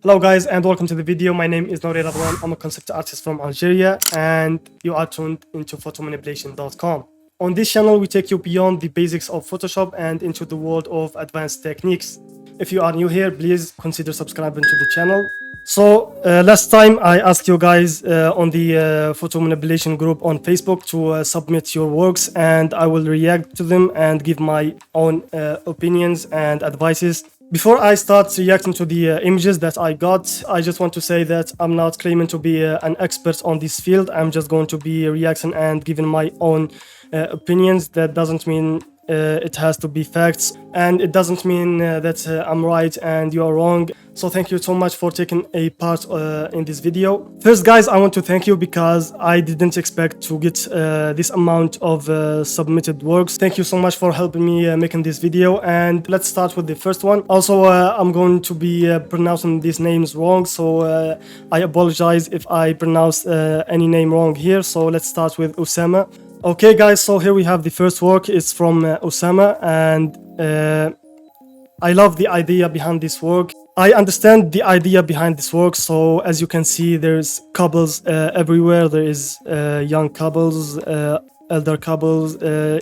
Hello guys and welcome to the video. My name is Redouane. I'm a concept artist from Algeria and you are tuned into photomanipulation.com. On this channel we take you beyond the basics of Photoshop and into the world of advanced techniques. If you are new here, please consider subscribing to the channel. So last time I asked you guys on the photo manipulation group on Facebook to submit your works, and I will react to them and give my own opinions and advices. Before I start reacting to the images that I got, I just want to say that I'm not claiming to be an expert on this field. I'm just going to be reacting and giving my own opinions. That doesn't mean it has to be facts, and it doesn't mean that I'm right and you are wrong. So thank you so much for taking a part in this video. First guys, I want to thank you because I didn't expect to get this amount of submitted works. Thank you so much for helping me making this video, and let's start with the first one. Also I'm going to be pronouncing these names wrong, so I apologize if I pronounce any name wrong here. So let's start with Osama. Okay guys, so here we have the first work. It's from Osama, and I love the idea behind this work. I understand the idea behind this work. So as you can see, there's couples everywhere. There is young couples, elder couples. There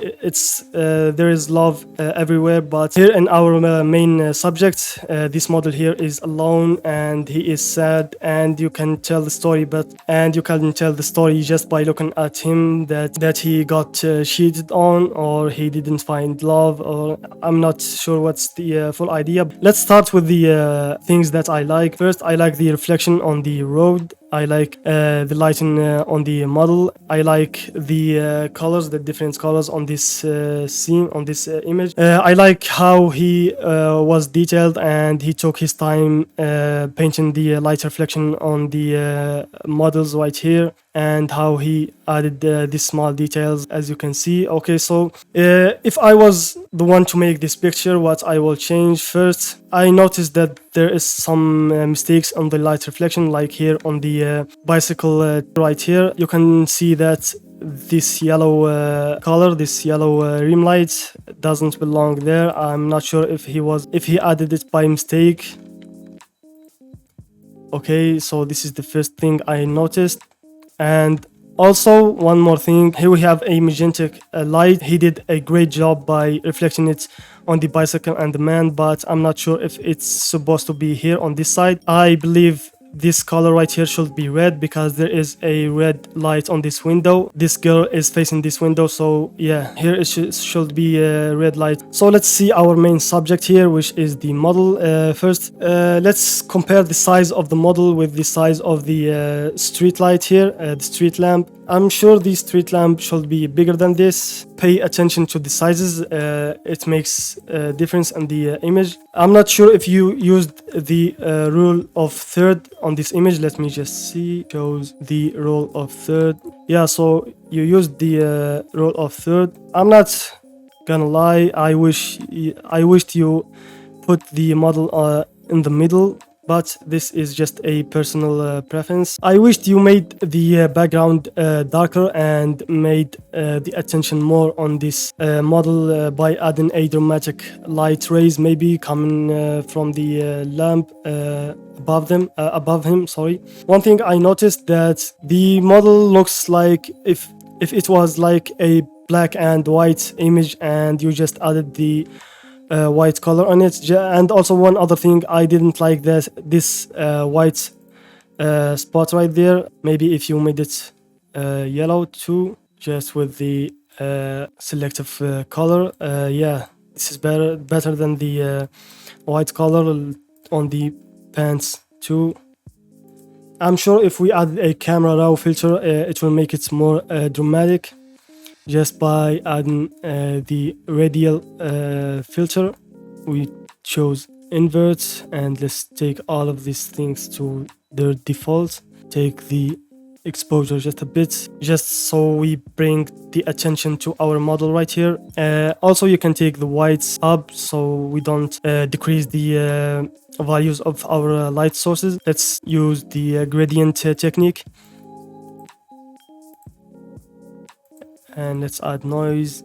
is love everywhere. But here in our main subject, this model here is alone and he is sad, and you can tell the story, and you can tell the story just by looking at him, that he got cheated on, or he didn't find love, or I'm not sure what's the full idea. Let's start with the things that I like. First, I like the reflection on the road. I like the lighting on the model. I like the colors, the different colors on this scene, on this image. I like how he was detailed and he took his time painting the light reflection on the models right here, and how he added these small details, as you can see. Okay, so if I was the one to make this picture, what I will change first, I noticed that there is some mistakes on the light reflection, like here on the bicycle right here. You can see that this yellow color, this yellow rim light doesn't belong there. I'm not sure if he added it by mistake. Okay, so this is the first thing I noticed. And also one more thing, here we have a magenta light. He did a great job by reflecting it on the bicycle and the man, but I'm not sure if it's supposed to be here on this side. I believe this color right here should be red because there is a red light on this window. This girl is facing this window, so yeah, here it should be a red light. So let's see our main subject here, which is the model. First, let's compare the size of the model with the size of the street light here, the street lamp. I'm sure the street lamp should be bigger than this. Pay attention to the sizes. It makes a difference in the image. I'm not sure if you used the rule of third on this image. Let me just see. Shows the rule of third. Yeah, so you used the rule of third. I'm not gonna lie. I wished you put the model in the middle, but this is just a personal preference. I wished you made the background darker and made the attention more on this model by adding a dramatic light rays, maybe coming from the lamp above him. Sorry. One thing I noticed, that the model looks like if it was like a black and white image and you just added the white color on it. And also one other thing, I didn't like this white spot right there. Maybe if you made it yellow too, just with the selective color. Yeah, this is better than the white color on the pants too. I'm sure if we add a camera raw filter, it will make it more dramatic, just by adding the radial filter. We chose invert, and let's take all of these things to their default. Take the exposure just a bit, just so we bring the attention to our model right here. Also, you can take the whites up so we don't decrease the values of our light sources. Let's use the gradient technique. And let's add noise,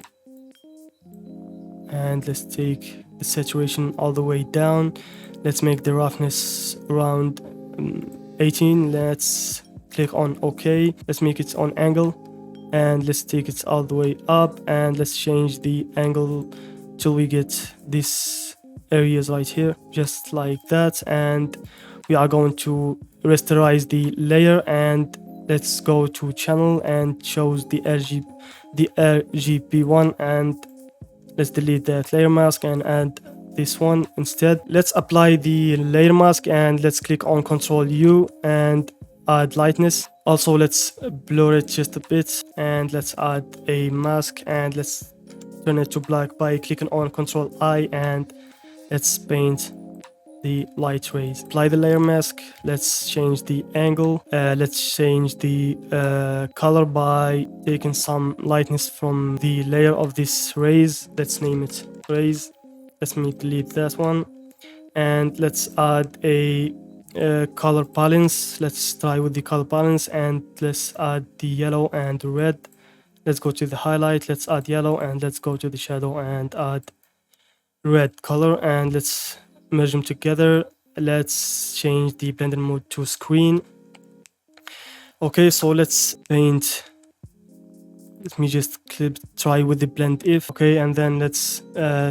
and let's take the saturation all the way down. Let's make the roughness around 18. Let's click on OK. Let's make it on angle, and let's take it all the way up, and let's change the angle till we get these areas right here, just like that. And we are going to rasterize the layer, and let's go to channel and choose the RGB1, and let's delete that layer mask and add this one instead. Let's apply the layer mask, and let's click on Ctrl U and add lightness. Also, let's blur it just a bit, and let's add a mask, and let's turn it to black by clicking on Ctrl I, and let's paint the light rays. Apply the layer mask. Let's change the angle. Let's change the color by taking some lightness from the layer of this rays. Let's name it rays. Let me delete that one, and let's add a color balance. Let's try with the color balance, and let's add the yellow and the red. Let's go to the highlight. Let's add yellow, and let's go to the shadow and add red color, and let's merge them together. Let's change the blending mode to screen. Okay, so let's paint. Let me just try with the blend if. Okay, and then let's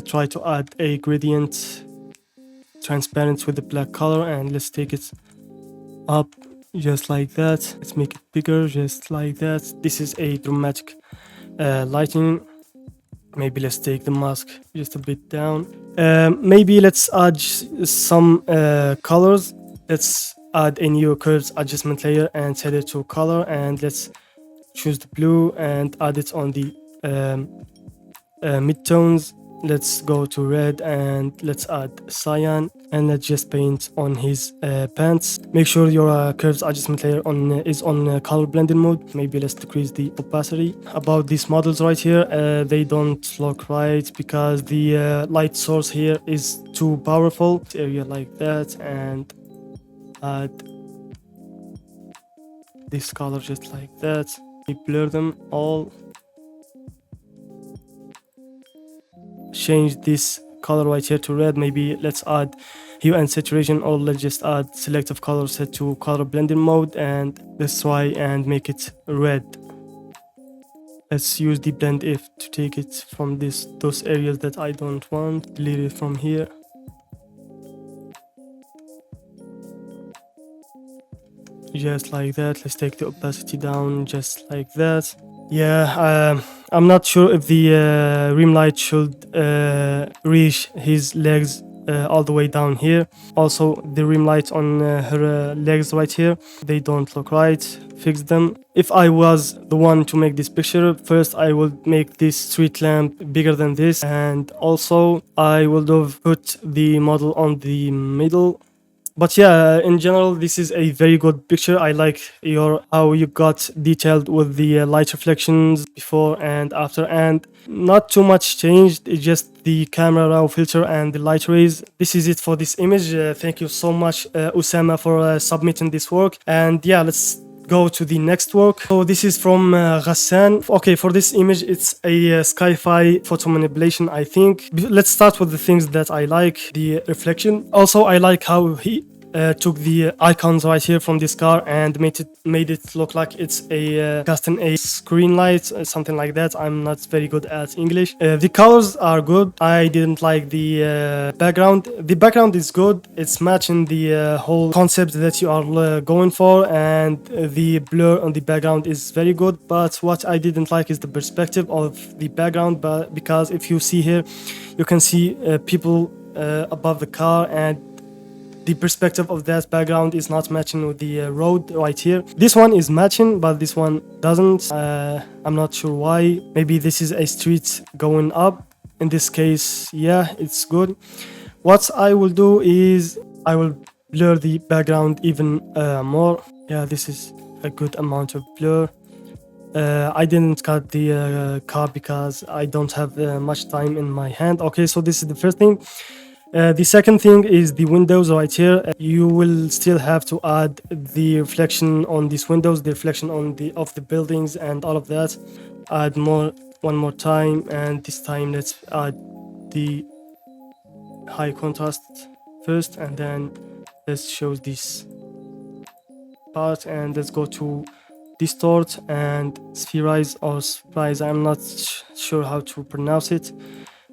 try to add a gradient transparent with the black color, and let's take it up just like that. Let's make it bigger just like that. This is a dramatic lighting. Maybe let's take the mask just a bit down. Maybe let's add some colors. Let's add a new curves adjustment layer and set it to color, and let's choose the blue and add it on the midtones. Let's go to red, and let's add cyan, and let's just paint on his pants. Make sure your curves adjustment layer is on color blending mode. Maybe let's decrease the opacity. About these models right here, they don't look right because the light source here is too powerful. Area like that, and add this color just like that. We blur them all. Change this color right here to red. Maybe let's add hue and saturation, or let's just add selective color set to color blending mode, and let's try and make it red. Let's use the blend if to take it from those areas that I don't want. Delete it from here. Just like that. Let's take the opacity down just like that. Yeah, I'm not sure if the rim light should reach his legs all the way down here. Also, the rim light on her legs right here, they don't look right. Fix them. If I was the one to make this picture, first I would make this street lamp bigger than this, and also I would have put the model on the middle. But yeah, in general, this is a very good picture. I like how you got detailed with the light reflections before and after, and not too much changed. It's just the camera raw filter and the light rays. This is it for this image. Thank you so much, Osama, for submitting this work. And yeah, let's go to the next work. So this is from Hassan. Okay, for this image, it's a sci-fi photo manipulation, I think. Let's start with the things that I like. The reflection. Also, I like how he took the icons right here from this car and made it look like it's a custom a screen light, something like that. I'm not very good at English. The colors are good. I didn't like the background. The background is good. It's matching the whole concept that you are going for, and the blur on the background is very good. But what I didn't like is the perspective of the background. But because if you see here, you can see people above the car, and the perspective of that background is not matching with the road right here. This one is matching, but this one doesn't. I'm not sure why. Maybe this is a street going up. In this case, yeah, it's good. What I will do is I will blur the background even more. Yeah, this is a good amount of blur. I didn't cut the car because I don't have much time in my hand. Okay, so this is the first thing. The second thing is the windows right here. You will still have to add the reflection on these windows, the reflection on of the buildings and all of that. Add one more time, and this time let's add the high contrast first, and then let's show this part, and let's go to distort and spherize or spherize, I'm not sure how to pronounce it.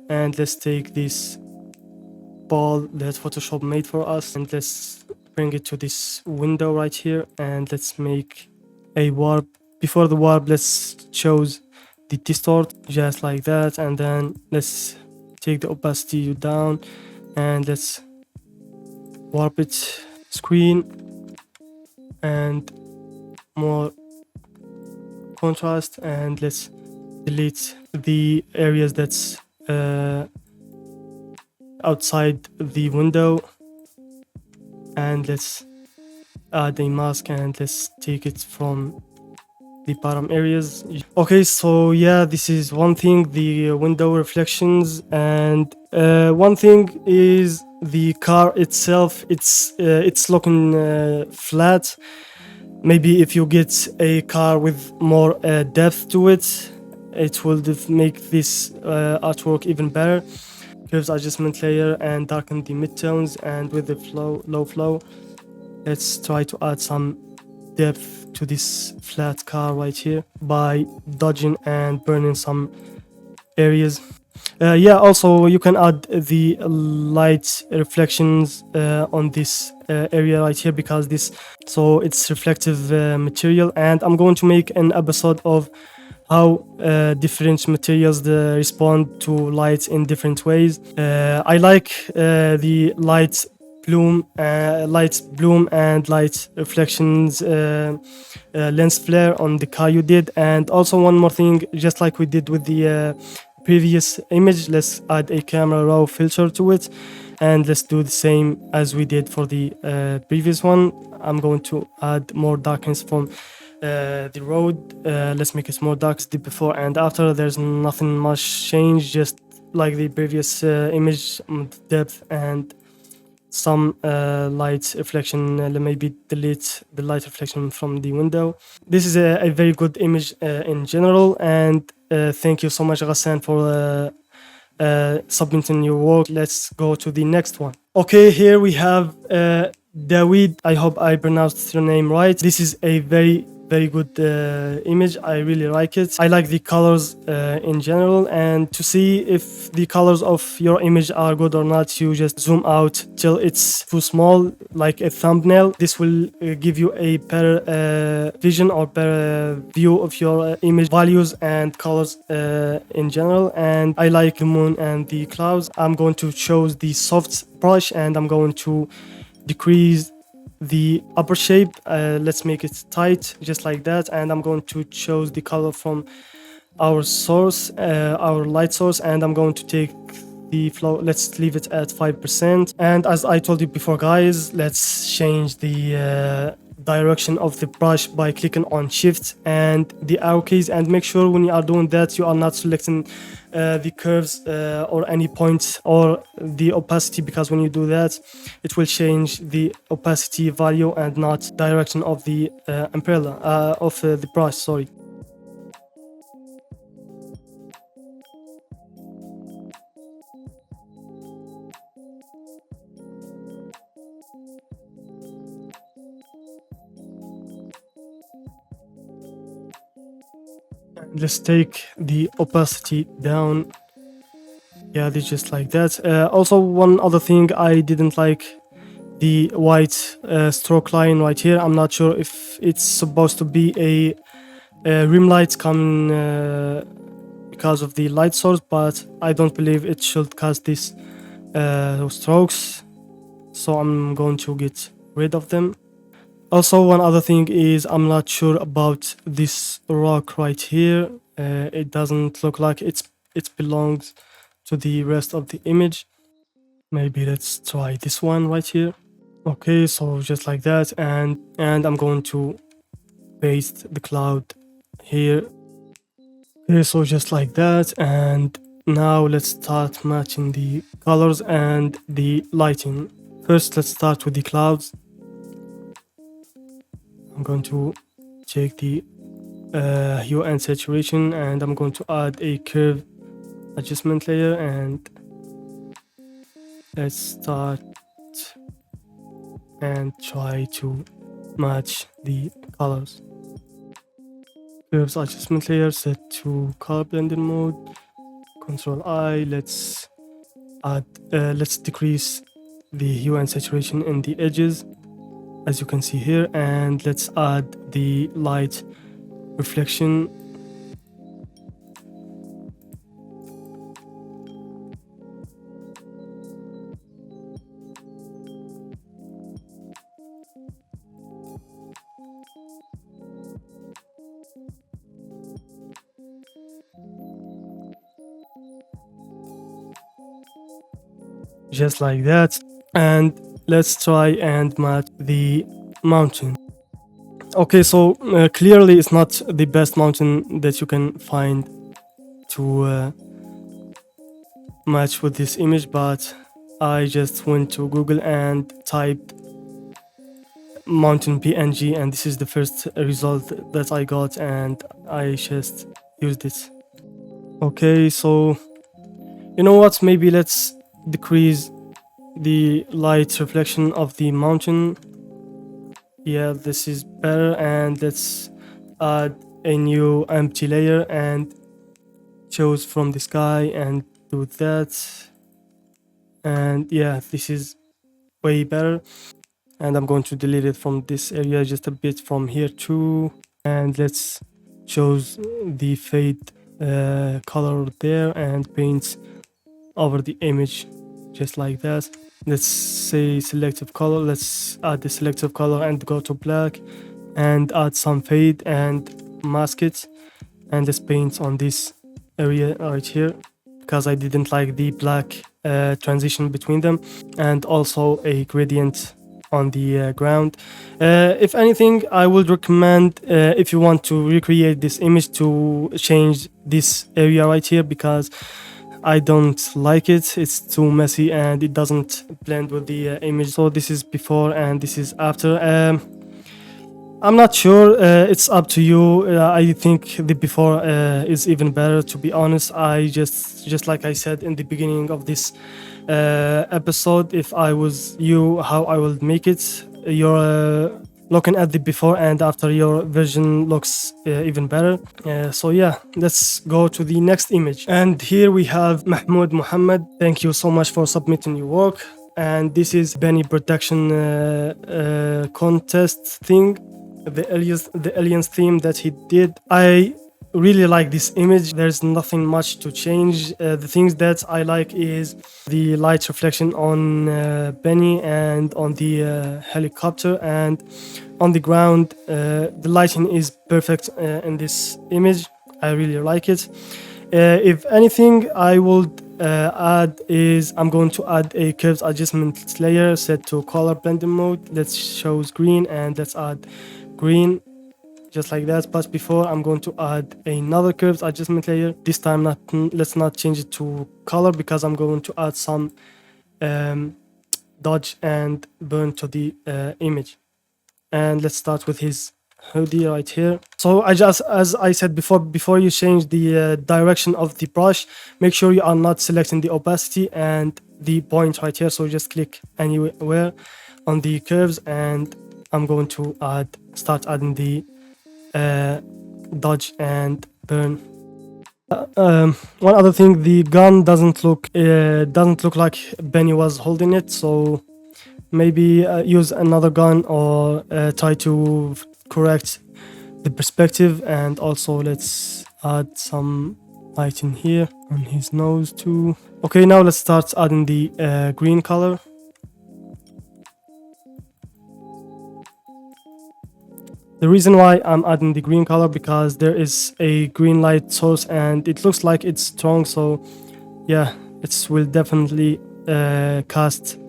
And let's take this ball that Photoshop made for us, and let's bring it to this window right here, and let's make a warp. Before the warp, let's choose the distort just like that, and then let's take the opacity down, and let's warp it screen, and more contrast, and let's delete the areas that's outside the window, and let's add a mask, and let's take it from the bottom areas. Okay, so yeah, this is one thing, the window reflections, and one thing is the car itself. It's looking flat. Maybe if you get a car with more depth to it, it will make this artwork even better. Curves adjustment layer and darken the midtones, and with the low flow, let's try to add some depth to this flat car right here by dodging and burning some areas. Yeah, also you can add the light reflections on this area right here, because so it's reflective material, and I'm going to make an episode of how different materials respond to light in different ways. I like the light bloom and light reflections lens flare on the car you did. And also one more thing, just like we did with the previous image, let's add a camera raw filter to it, and let's do the same as we did for the previous one. I'm going to add more darkness from the road. Let's make it more dark. The before and after, there's nothing much change, just like the previous image, depth and some light reflection. Maybe delete the light reflection from the window. This is a very good image in general, and thank you so much, Hassan, for submitting your work. Let's go to the next one. Okay, here we have David. I hope I pronounced your name right. This is a very good image. I really like it. I like the colors in general, and to see if the colors of your image are good or not, you just zoom out till it's too small, like a thumbnail. This will give you a better vision or better view of your image values and colors in general. And I like the moon and the clouds. I'm going to choose the soft brush, and I'm going to decrease the upper shape. Let's make it tight just like that, and I'm going to choose the color from our source, our light source, and I'm going to take the flow. Let's leave it at 5%. And as I told you before, guys, let's change the direction of the brush by clicking on shift and the arrow keys, and make sure when you are doing that you are not selecting the curves or any points or the opacity, because when you do that it will change the opacity value and not direction of the umbrella of the brush, sorry. Let's take the opacity down. Yeah, this just like that. Also, one other thing, I didn't like the white stroke line right here. I'm not sure if it's supposed to be a rim light coming because of the light source, but I don't believe it should cast these strokes, so I'm going to get rid of them. Also, one other thing is I'm not sure about this rock right here. It doesn't look like it belongs to the rest of the image. Maybe let's try this one right here. Okay, so just like that, and I'm going to paste the cloud here. Okay, so just like that, and now let's start matching the colors and the lighting. First, let's start with the clouds. I'm going to take the hue and saturation, and I'm going to add a curve adjustment layer, and let's start and try to match the colors. Curves adjustment layer set to color blending mode. Control I. Let's decrease the hue and saturation in the edges, as you can see here, and let's add the light reflection. Just like that. And let's try and match the mountain. Okay, so clearly it's not the best mountain that you can find to match with this image, but I just went to Google and typed mountain PNG, and this is the first result that I got, and I just used it. Okay, so you know what, maybe let's decrease the light reflection of the mountain. Yeah, this is better, and let's add a new empty layer and choose from the sky and do that. And yeah, this is way better, and I'm going to delete it from this area just a bit from here too. And let's choose the fade color there and paint over the image just like that. Let's say selective color. Let's add the selective color and go to black and add some fade and mask it, and let's paint on this area right here because I didn't like the black transition between them, and also a gradient on the ground. If anything, I would recommend if you want to recreate this image to change this area right here, because I don't like it. It's too messy and it doesn't blend with the image. So this is before and this is after. I'm not sure. It's up to you. I think the before is even better, to be honest. I just like I said in the beginning of this episode, if I was you, how I would make it. You're looking at the before and after, your version looks even better. So yeah, let's go to the next image. And here we have Mahmoud Muhammad. Thank you so much for submitting your work. And this is Benny production contest thing, the aliens theme that he did. I really like this image. There's nothing much to change. The things that I like is the light reflection on Benny and on the helicopter and on the ground. The lighting is perfect in this image. I really like it. If anything I would add is I'm going to add a curves adjustment layer set to color blending mode. Let's choose green and let's add green just like that. But before, I'm going to add another curves adjustment layer. This time let's not change it to color, because I'm going to add some dodge and burn to the image. And let's start with his hoodie right here. So as I said before you change the direction of the brush, make sure you are not selecting the opacity and the point right here. So just click anywhere on the curves, and I'm going to start adding the dodge and burn. One other thing, the gun doesn't look like Benny was holding it, so maybe use another gun or try to correct the perspective. And also let's add some light in here on his nose too. Okay, now let's start adding the green color. The reason why I'm adding the green color, because there is a green light source and it looks like it's strong, so yeah, it will definitely cast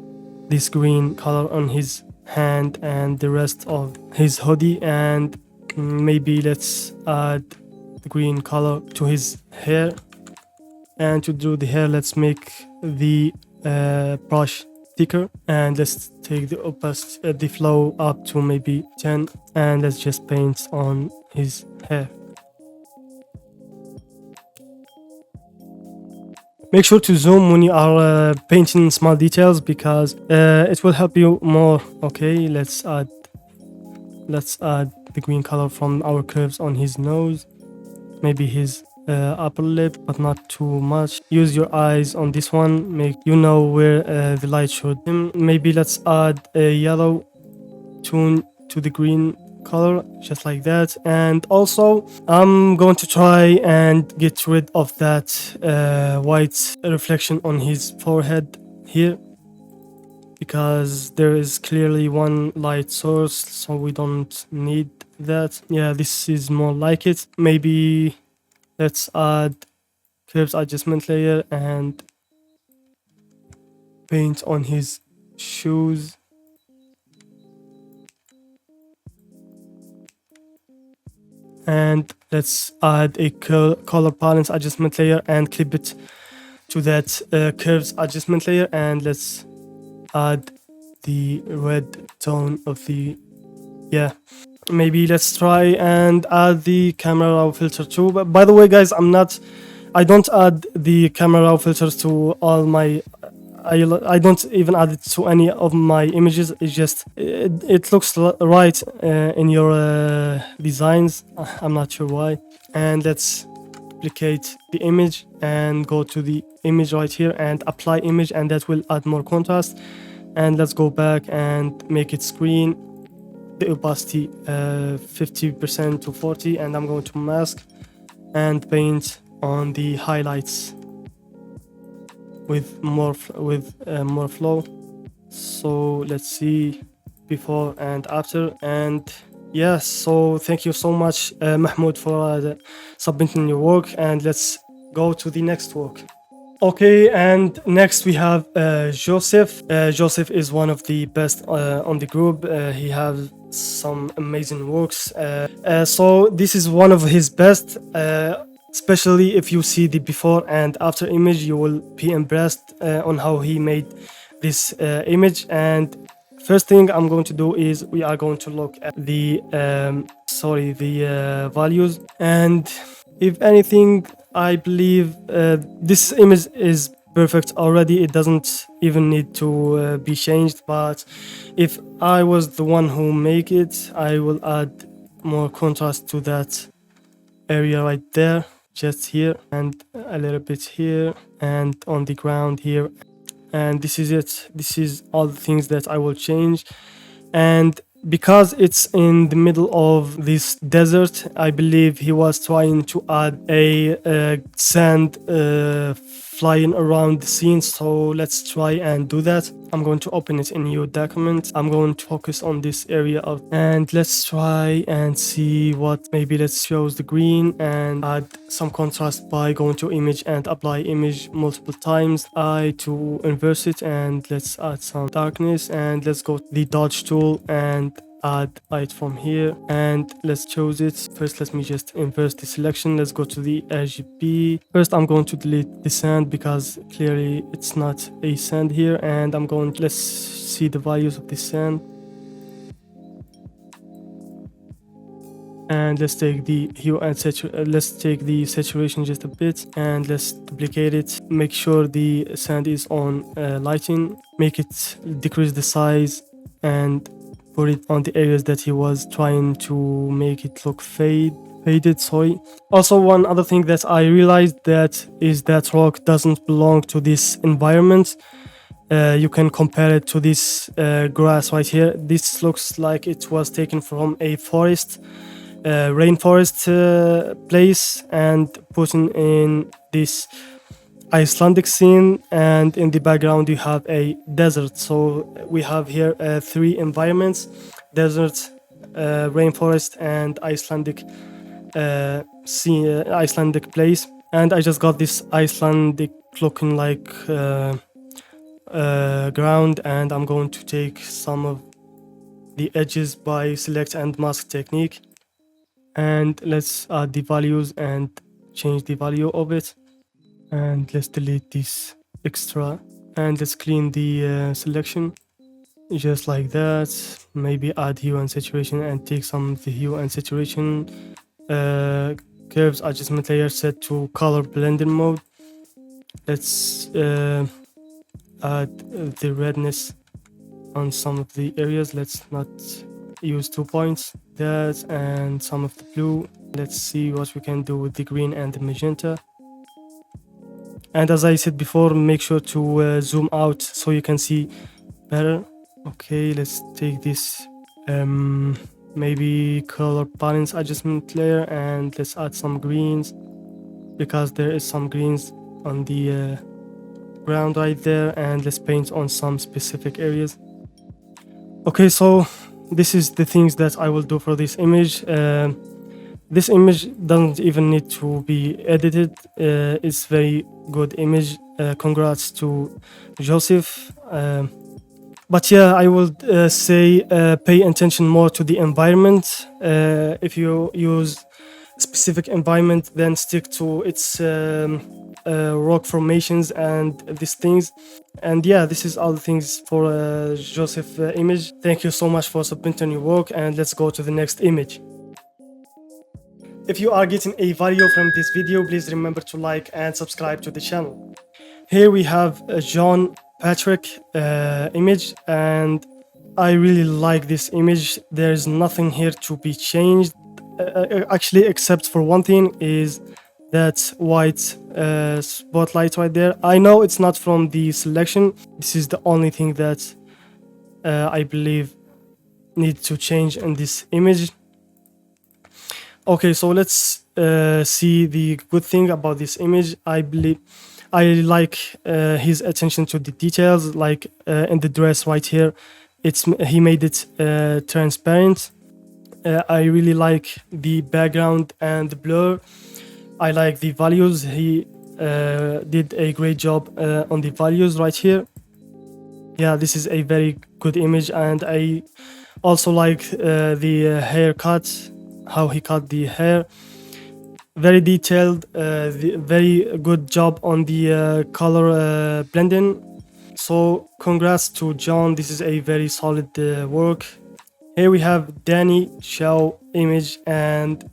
this green color on his hand and the rest of his hoodie. And maybe let's add the green color to his hair. And to do the hair, let's make the brush thicker, and let's take the opacity, the flow up to maybe 10, and let's just paint on his hair. Make sure to zoom when you are painting small details because it will help you more. Okay, let's add the green color from our curves on his nose, maybe his upper lip, but not too much. Use your eyes on this one, make you know where the light should. Maybe let's add a yellow tone to the green color, just like that. And also I'm going to try and get rid of that white reflection on his forehead here, because there is clearly one light source, so we don't need that. Yeah, this is more like it. Maybe let's add curves adjustment layer and paint on his shoes. And let's add a color balance adjustment layer and clip it to that curves adjustment layer, and let's add the red tone of the, yeah. Maybe let's try and add the camera raw filter too. But by the way, guys, I don't add the camera raw filters to all my I don't even add it to any of my images. It's just it looks right in your designs. I'm not sure why. And let's duplicate the image and go to the image right here and apply image, and that will add more contrast. And let's go back and make it screen, the opacity 50% to 40, and I'm going to mask and paint on the highlights with more flow. So let's see before and after. And yes, so thank you so much Mahmoud for submitting your work, and let's go to the next work. Okay, and next we have Joseph. Joseph is one of the best on the group. He has some amazing works. So this is one of his best. Especially if you see the before and after image, you will be impressed on how he made this image. And first thing I'm going to do is we are going to look at the values. And if anything, I believe this image is perfect already. It doesn't even need to be changed. But if I was the one who make it, I will add more contrast to that area right there, just here, and a little bit here, and on the ground here. And this is it. This is all the things that I will change. And because it's in the middle of this desert, I believe he was trying to add a sand flying around the scene. So let's try and do that. I'm going to open it in new document. I'm going to focus on this area and let's try and see what. Maybe let's choose the green and add some contrast by going to image and apply image multiple times. To inverse it, and let's add some darkness, and let's go to the dodge tool and add light from here, and let's choose it. First, let me just inverse the selection. Let's go to the RGB. First, I'm going to delete the sand because clearly it's not a sand here, and let's see the values of the sand. And let's take the hue and let's take the saturation just a bit, and let's duplicate it. Make sure the sand is on lighting. Make it decrease the size and put it on the areas that he was trying to make it look faded. Sorry. Also, one other thing that I realized is that rock doesn't belong to this environment. You can compare it to this grass right here. This looks like it was taken from a rainforest place and put in this Icelandic scene, and in the background you have a desert. So we have here three environments: desert, rainforest, and Icelandic Icelandic place. And I just got this Icelandic looking like ground, and I'm going to take some of the edges by select and mask technique, and let's add the values and change the value of it. And let's delete this extra, and let's clean the selection just like that. Maybe add hue and saturation and take some of the hue and saturation. Curves adjustment layer set to color blending mode, Let's add the redness on some of the areas. Let's not use 2 points. That and some of the blue. Let's see what we can do with the green and the magenta. And as I said before, make sure to zoom out so you can see better. Okay, let's take this maybe color balance adjustment layer, and let's add some greens, because there is some greens on the ground right there, and let's paint on some specific areas. Okay, so this is the things that I will do for this image. This image doesn't even need to be edited. It's very good image. Congrats to Joseph. But yeah, I would say pay attention more to the environment. If you use a specific environment, then stick to its rock formations and these things. And yeah, this is all the things for Joseph image. Thank you so much for submitting your work, and let's go to the next image. If you are getting a value from this video, please remember to like and subscribe to the channel. Here we have a John Patrick image, and I really like this image. There's nothing here to be changed, actually, except for one thing, is that white spotlight right there. I know it's not from the selection. This is the only thing that I believe needs to change in this image. Okay, so let's see the good thing about this image. I like his attention to the details, like in the dress right here. He made it transparent. I really like the background and the blur. I like the values. He did a great job on the values right here. Yeah, this is a very good image, and I also like the haircut, how he cut the hair. Very detailed, very good job on the color blending. So congrats to John. This is a very solid work. Here we have Danny Shao image, and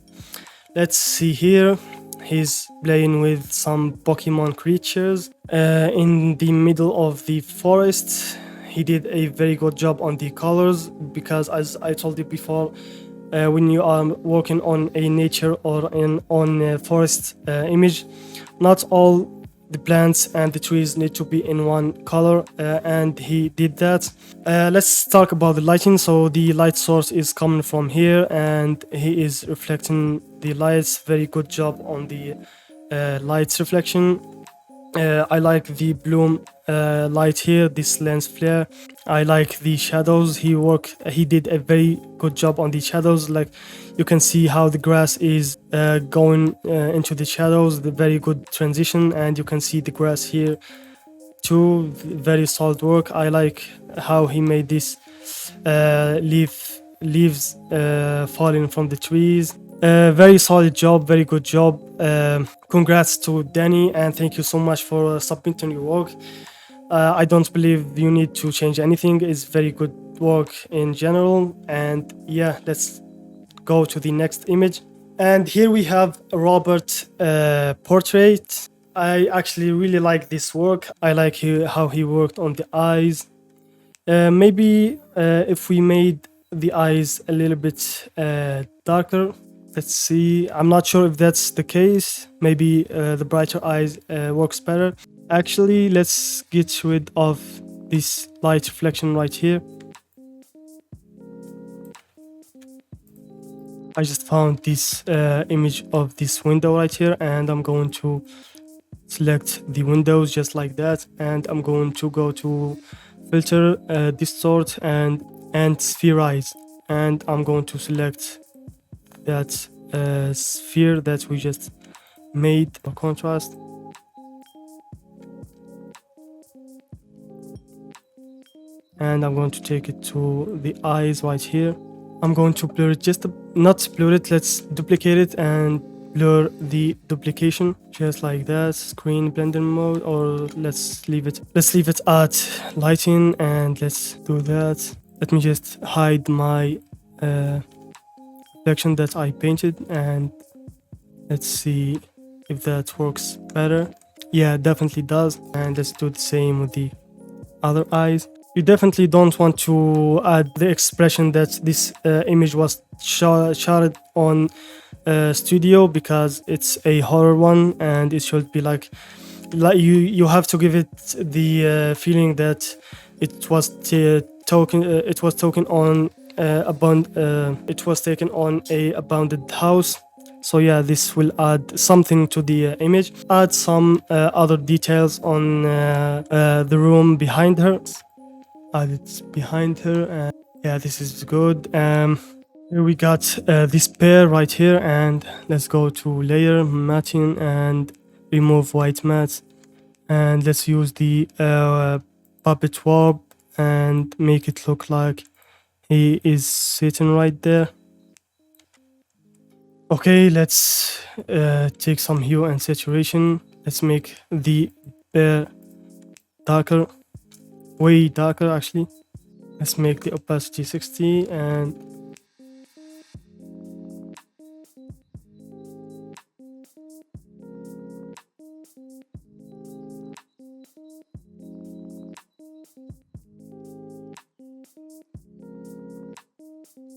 let's see here. He's playing with some Pokemon creatures in the middle of the forest. He did a very good job on the colors, because as I told you before, when you are working on a nature or on a forest image, not all the plants and the trees need to be in one color, and he did that. Let's talk about the lighting. So the light source is coming from here, and he is reflecting the lights. Very good job on the lights reflection. I like the bloom light here, this lens flare. I like the shadows. He did a very good job on the shadows. Like, you can see how the grass is going into the shadows, the very good transition, and you can see the grass here too. Very solid work. I like how he made this leaves falling from the trees. Very solid job, very good job. Congrats to Danny, and thank you so much for submitting your work. I don't believe you need to change anything. It's very good work in general. And yeah, let's go to the next image. And here we have Robert portrait. I actually really like this work. I like how he worked on the eyes. Maybe if we made the eyes a little bit darker. Let's see. I'm not sure if that's the case. Maybe the brighter eyes works better. Actually, let's get rid of this light reflection right here. I just found this image of this window right here, and I'm going to select the windows just like that, and I'm going to go to filter, distort, and spherize, and I'm going to select that sphere that we just made for contrast. And I'm going to take it to the eyes right here. I'm going to blur it, not blur it, let's duplicate it and blur the duplication just like that. Screen blending mode, or let's leave it at lighting, and let's do that. Let me just hide my reflection that I painted, and let's see if that works better. Yeah, definitely does. And let's do the same with the other eyes. You definitely don't want to add the expression that this image was shot on studio, because it's a horror one and it should be like you have to give it the feeling that it was taken on it was taken on a abandoned house. So yeah, this will add something to the image. Add some other details on the room behind her. Add it behind her, and yeah, this is good. Here we got this pair right here, and let's go to layer matching and remove white mats, and let's use the puppet warp and make it look like he is sitting right there. Okay, let's take some hue and saturation. Let's make the bear darker, way darker actually. Let's make the opacity 60, and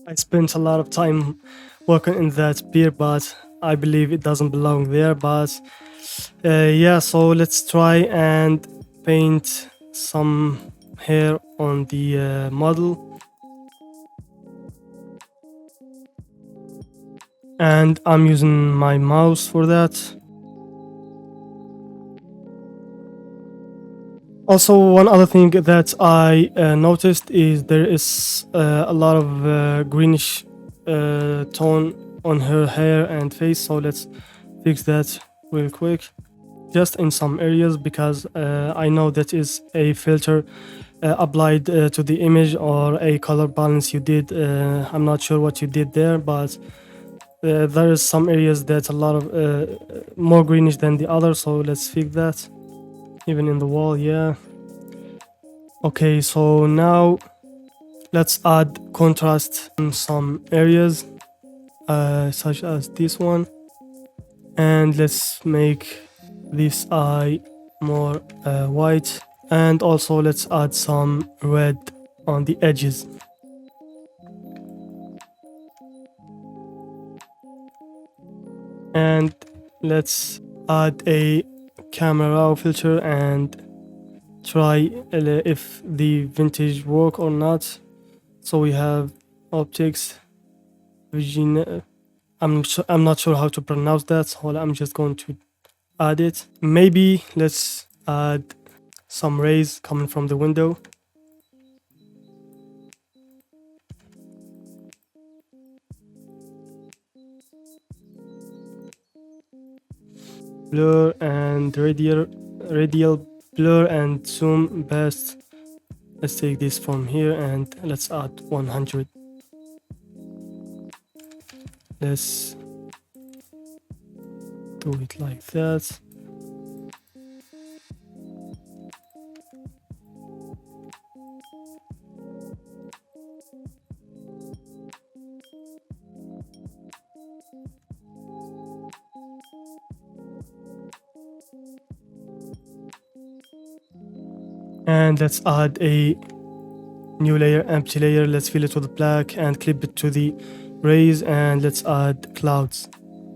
I spent a lot of time working in that beer, but I believe it doesn't belong there. But yeah, so let's try and paint some hair on the model. And I'm using my mouse for that. Also, one other thing that I noticed is there is a lot of greenish tone on her hair and face, so let's fix that real quick, just in some areas, because I know that is a filter applied to the image, or a color balance you did. I'm not sure what you did there, but there is some areas that a lot of more greenish than the other, so let's fix that. Even in the wall, yeah. Okay, so now let's add contrast in some areas, such as this one, and let's make this eye more white, and also let's add some red on the edges. And let's add a camera raw filter and try if the vintage work or not. So we have objects, Virginia. I'm not sure how to pronounce that, so I'm just going to add it. Maybe let's add some rays coming from the window. Blur and radial blur and zoom best. Let's take this from here and let's add 100. Let's do it like that. And let's add a new layer, empty layer. Let's fill it with black and clip it to the rays, and let's add clouds.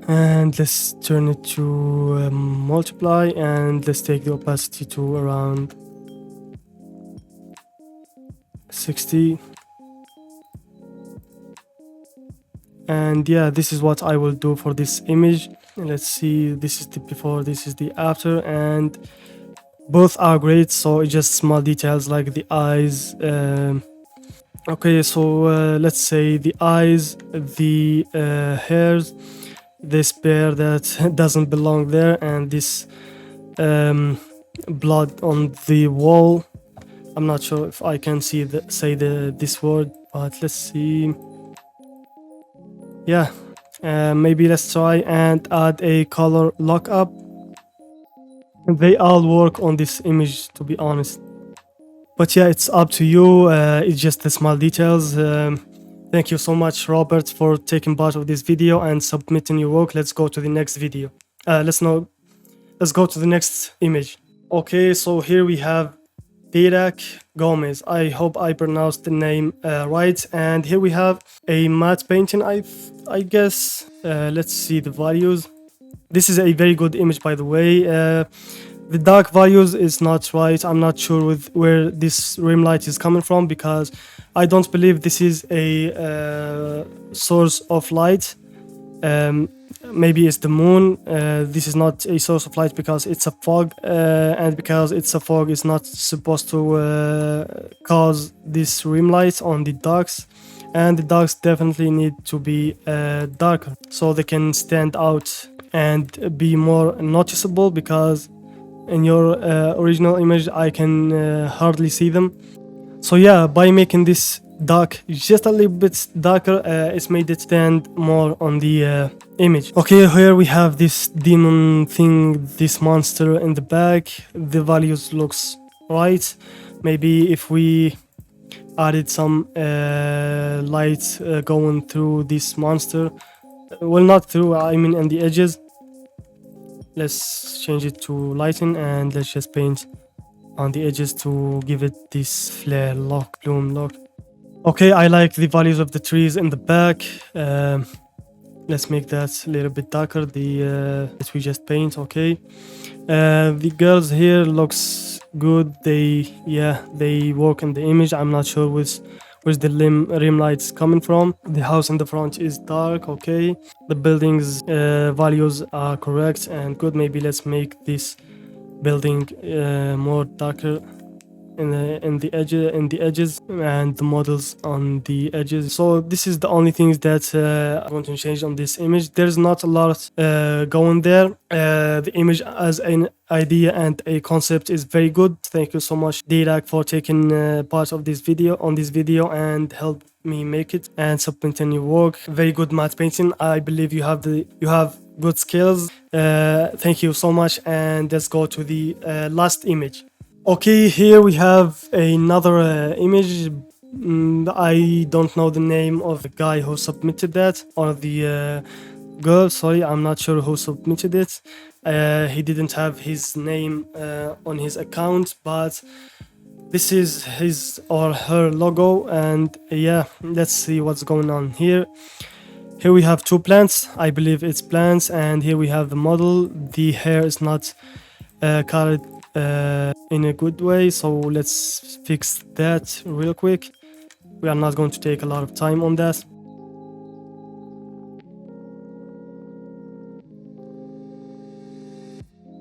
And let's turn it to multiply, and let's take the opacity to around 60. And yeah, this is what I will do for this image. Let's see, this is the before, this is the after, and both are great. So it's just small details like the eyes. Okay, so let's say the eyes, the hairs, this bear that doesn't belong there, and this blood on the wall. I'm not sure if I can say this word, but let's see. Yeah, maybe let's try and add a color lockup. They all work on this image, to be honest. But yeah, it's up to you. It's just the small details. Thank you so much, Robert, for taking part of this video and submitting your work. Let's go to the next video. Let's let's go to the next image. Okay, so here we have Derek Gomez. I hope I pronounced the name right. And here we have a matte painting, I guess. Let's see the values. This is a very good image, by the way. The dark values is not right. I'm not sure with where this rim light is coming from, because I don't believe this is a source of light. Maybe it's the moon. This is not a source of light because it's a fog, and because it's a fog, it's not supposed to cause this rim light on the darks. And the darks definitely need to be darker so they can stand out and be more noticeable, because in your original image I can hardly see them. So yeah, by making this dark just a little bit darker, it's made it stand more on the image. Okay, here we have this demon thing, this monster in the back. The values looks right. Maybe if we added some light going through this monster, well, not through, I mean in the edges. Let's change it to lighten, and let's just paint on the edges to give it this flare look, bloom look. Okay, I like the values of the trees in the back. Let's make that a little bit darker, the that we just paint. Okay, the girls here looks good. They work in the image. I'm not sure where's the rim lights coming from. The house in the front is dark. Okay, the buildings values are correct and good. Maybe let's make this building more darker in the edges and the models on the edges. So this is the only things that I want to change on this image. There's not a lot going there. The image as an idea and a concept is very good. Thank you so much, Dirak, for taking part of this video and help me make it and submitting your work. Very good matte painting. I believe you have good skills. Thank you so much, and let's go to the last image. Okay, here we have another image. I don't know the name of the guy who submitted that, or the girl, sorry, I'm not sure who submitted it. He didn't have his name on his account, but this is his or her logo, and yeah, let's see what's going on here. Here we have two plants. I believe it's plants, and here we have the model. The hair is not colored in a good way, so let's fix that real quick. We are not going to take a lot of time on that.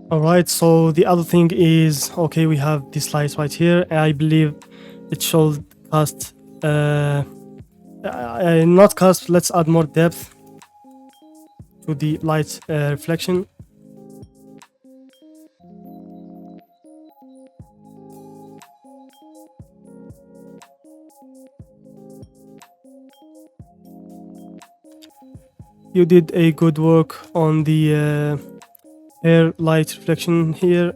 Alright, so the other thing is, okay, we have this light right here. I believe it should cast not cast, let's add more depth to the light reflection. You did a good work on the hair light reflection here.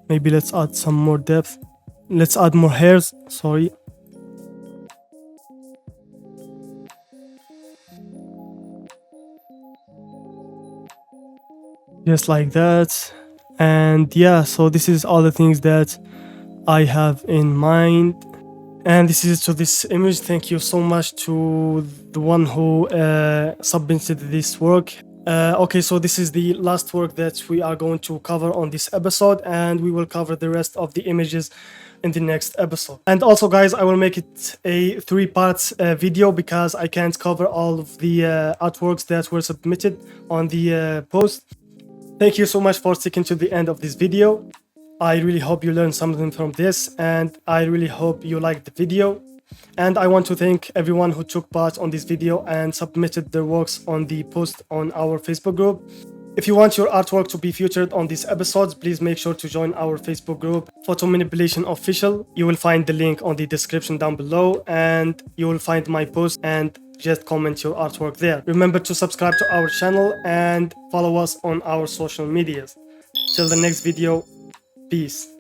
Maybe let's add some more depth. Let's add more hairs, sorry. Just like that. And yeah, so this is all the things that I have in mind. And this is to this image. Thank you so much to the one who submitted this work. Okay, so this is the last work that we are going to cover on this episode, and we will cover the rest of the images in the next episode. And also, guys, I will make it a 3-part video because I can't cover all of the artworks that were submitted on the post. Thank you so much for sticking to the end of this video. I really hope you learned something from this, and I really hope you liked the video. And I want to thank everyone who took part on this video and submitted their works on the post on our Facebook group. If you want your artwork to be featured on these episodes, please make sure to join our Facebook group, Photo Manipulation Official. You will find the link on the description down below, and you will find my post and just comment your artwork there. Remember to subscribe to our channel and follow us on our social medias. Till the next video, peace.